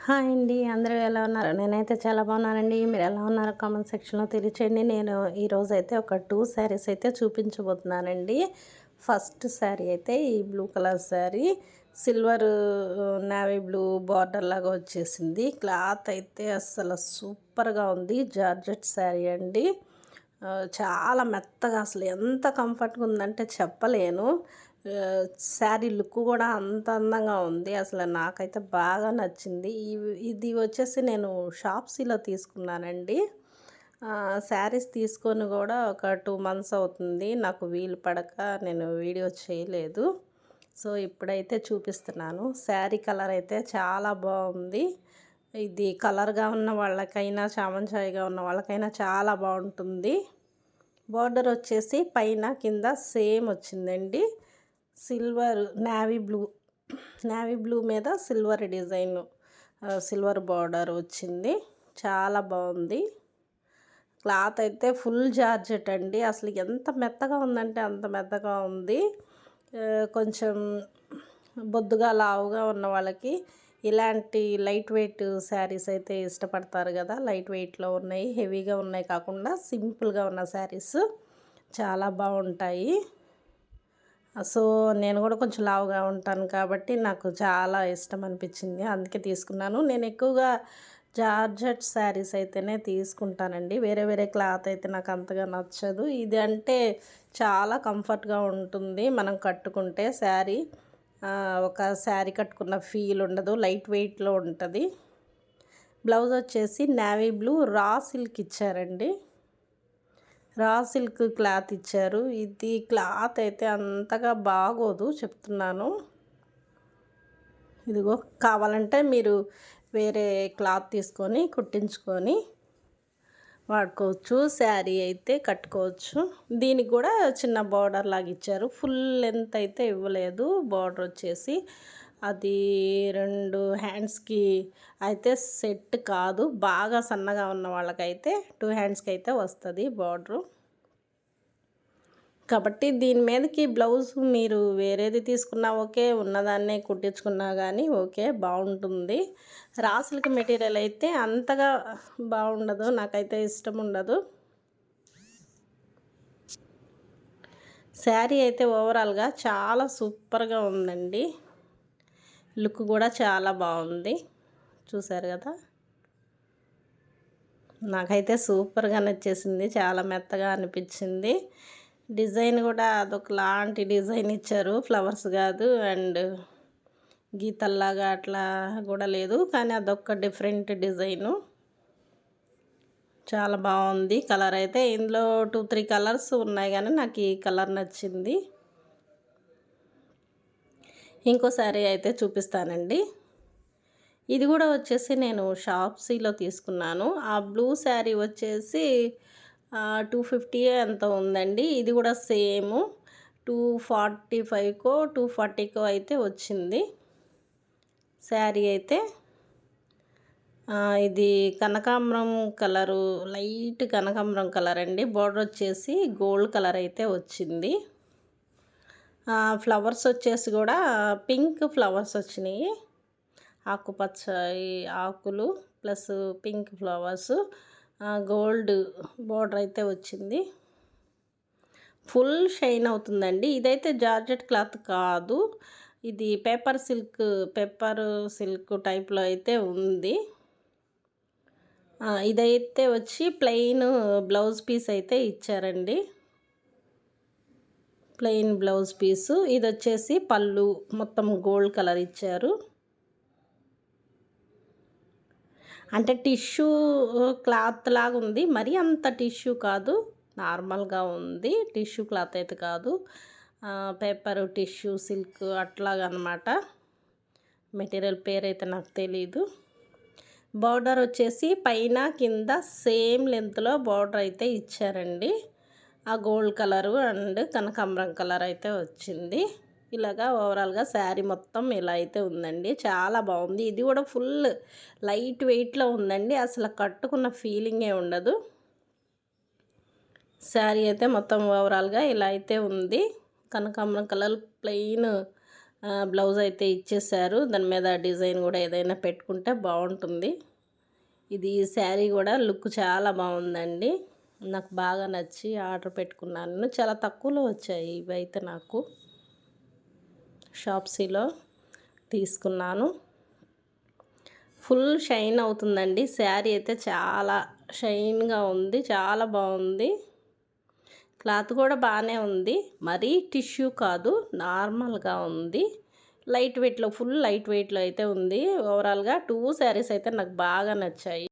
Hi అండి. అందరూ ఎలా ఉన్నారు? నేనైతే చాలా బాగున్నానండి. మీరు ఎలా ఉన్నారో కామెంట్ సెక్షన్‌లో తెలియచేయండి. నేను ఈరోజైతే ఒక 2 శారీస్ అయితే చూపించబోతున్నానండి. ఫస్ట్ శారీ అయితే ఈ blue colour sari silver navy blue border లాగా వచ్చేసింది. క్లాత్ అయితే అస్సలు సూపర్‌గా ఉంది. జార్జెట్ శారీ అండి. చాలా మెత్తగా అసలు ఎంత కంఫర్ట్‌గా ఉందంటే చెప్పలేను. శారీ లుక్ కూడా అంత అందంగా ఉంది. అసలు నాకైతే బాగా నచ్చింది. ఇది వచ్చేసి నేను షాప్సీలో తీసుకున్నానండి. శారీస్ తీసుకొని కూడా ఒక 2 మంత్స్ అవుతుంది. నాకు వీలు పడక నేను వీడియో చేయలేదు. సో, ఇప్పుడైతే చూపిస్తున్నాను. శారీ కలర్ అయితే చాలా బాగుంది. ఇది కలర్‌గా ఉన్న వాళ్ళకైనా, చామంచాయిగా ఉన్న వాళ్ళకైనా చాలా బాగుంటుంది. బోర్డర్ వచ్చేసి పైన కింద సేమ్ వచ్చిందండి. సిల్వర్ నేవీ బ్లూ మీద సిల్వర్ డిజైన్, సిల్వర్ బార్డర్ వచ్చింది. చాలా బాగుంది. క్లాత్ అయితే ఫుల్ జార్జెట్ అండి. అసలు ఎంత మెత్తగా ఉందంటే అంత మెత్తగా ఉంది. కొంచెం బొద్దుగా లావుగా ఉన్న వాళ్ళకి ఇలాంటి లైట్ వెయిట్ శారీస్ అయితే ఇష్టపడతారు కదా. లైట్ వెయిట్లో ఉన్నాయి, హెవీగా ఉన్నాయి కాకుండా సింపుల్గా ఉన్న శారీస్ చాలా బాగుంటాయి. సో, నేను కూడా కొంచెం లావుగా ఉంటాను కాబట్టి నాకు చాలా ఇష్టం అనిపించింది. అందుకే తీసుకున్నాను. నేను ఎక్కువగా జార్జెట్ శారీస్ అయితేనే తీసుకుంటానండి. వేరే వేరే క్లాత్ అయితే నాకు అంతగా నచ్చదు. ఇది అంటే చాలా కంఫర్ట్గా ఉంటుంది. మనం కట్టుకుంటే శారీ ఒక శారీ కట్టుకున్న ఫీల్ ఉండదు. లైట్ వెయిట్లో ఉంటుంది. బ్లౌజ్ వచ్చేసి నేవీ బ్లూ రా సిల్క్ ఇచ్చారండి. రా సిల్క్ క్లాత్ ఇచ్చారు. ఇది క్లాత్ అయితే అంతగా బాగోదు చెప్తున్నాను. ఇదిగో కావాలంటే మీరు వేరే క్లాత్ తీసుకొని కుట్టించుకొని వాడుకోవచ్చు. శారీ అయితే కట్టుకోవచ్చు. దీనికి కూడా చిన్న బార్డర్ లాగా ఇచ్చారు. ఫుల్ లెంత్ అయితే ఇవ్వలేదు. బార్డర్ వచ్చేసి అది 2 హ్యాండ్స్కి అయితే సెట్ కాదు. బాగా సన్నగా ఉన్న వాళ్ళకైతే 2 హ్యాండ్స్కి అయితే వస్తుంది బార్డరు. కాబట్టి దీని మీదకి బ్లౌజ్ మీరు వేరేది తీసుకున్నా ఓకే, ఉన్నదాన్నే కుట్టించుకున్నా కానీ ఓకే, బాగుంటుంది. రా సిల్క్ మెటీరియల్ అయితే అంతగా బాగుండదు. నాకైతే ఇష్టం ఉండదు. శారీ అయితే ఓవరాల్గా చాలా సూపర్గా ఉందండి. లుక్ కూడా చాలా బాగుంది. చూసారు కదా. నాకైతే సూపర్గా నచ్చేసింది. చాలా మెత్తగా అనిపించింది. డిజైన్ కూడా అదొకలాంటి డిజైన్ ఇచ్చారు. ఫ్లవర్స్ కాదు, అండ్ గీతల్లాగా అట్లా కూడా లేదు, కానీ అదొక డిఫరెంట్ డిజైను. చాలా బాగుంది. కలర్ అయితే ఇందులో 2-3 కలర్స్ ఉన్నాయి, కానీ నాకు ఈ కలర్ నచ్చింది. ఇంకో శారీ అయితే చూపిస్తానండి. ఇది కూడా వచ్చేసి నేను షాప్సీలో తీసుకున్నాను. ఆ బ్లూ శారీ వచ్చేసి 250 ఎంత ఉందండి. ఇది కూడా సేమ్ 245కో 240కో అయితే వచ్చింది శారీ అయితే. ఇది కనకాంబరం కలరు, లైట్ కనకాంబరం కలర్ అండి. బార్డర్ వచ్చేసి గోల్డ్ కలర్ అయితే వచ్చింది. ఫ్లవర్స్ వచ్చేసి కూడా పింక్ ఫ్లవర్స్ వచ్చినాయి. ఆకుపచ్చ ఆకులు plus pink flowers, gold border అయితే వచ్చింది. ఫుల్ షైన్ అవుతుందండి. ఇదైతే జార్జెట్ క్లాత్ కాదు, ఇది పేపర్ సిల్క్ టైప్లో అయితే ఉంది. ఇదైతే వచ్చి ప్లెయిన్ బ్లౌజ్ పీస్ అయితే ఇచ్చారండి. Plain blouse piece. ఇది వచ్చేసి పళ్ళు మొత్తం గోల్డ్ కలర్ ఇచ్చారు. అంటే టిష్యూ క్లాత్ లాగా ఉంది. మరీ అంత టిష్యూ కాదు, నార్మల్గా ఉంది. టిష్యూ క్లాత్ అయితే కాదు, పేపర్ టిష్యూ సిల్క్ అట్లాగనమాట. మెటీరియల్ పేరైతే నాకు తెలీదు. బార్డర్ వచ్చేసి పైన కింద సేమ్ లెంత్లో బార్డర్ అయితే ఇచ్చారండి. ఆ గోల్డ్ కలరు అండ్ కనకాంబరం కలర్ అయితే వచ్చింది. ఇలాగా ఓవరాల్గా శారీ మొత్తం ఇలా అయితే ఉందండి. చాలా బాగుంది. ఇది కూడా ఫుల్ లైట్ వెయిట్లో ఉందండి. అసలు కట్టుకున్న ఫీలింగే ఉండదు. శారీ అయితే మొత్తం ఓవరాల్గా ఇలా అయితే ఉంది. కనకాంబరం కలర్ ప్లెయిన్ బ్లౌజ్ అయితే ఇచ్చేసారు. దాని మీద డిజైన్ కూడా ఏదైనా పెట్టుకుంటే బాగుంటుంది. ఇది శారీ కూడా లుక్ చాలా బాగుందండి. నాకు బాగా నచ్చి ఆర్డర్ పెట్టుకున్నాను. చాలా తక్కువలో వచ్చాయి ఇవైతే నాకు. షాప్సీలో తీసుకున్నాను. ఫుల్ షైన్ అవుతుందండి. శారీ అయితే చాలా షైన్గా ఉంది. చాలా బాగుంది. క్లాత్ కూడా బాగానే ఉంది. మరీ టిష్యూ కాదు, నార్మల్గా ఉంది. లైట్ వెయిట్లో, ఫుల్ లైట్ వెయిట్లో అయితే ఉంది. ఓవరాల్గా 2 శారీస్ అయితే నాకు బాగా నచ్చాయి.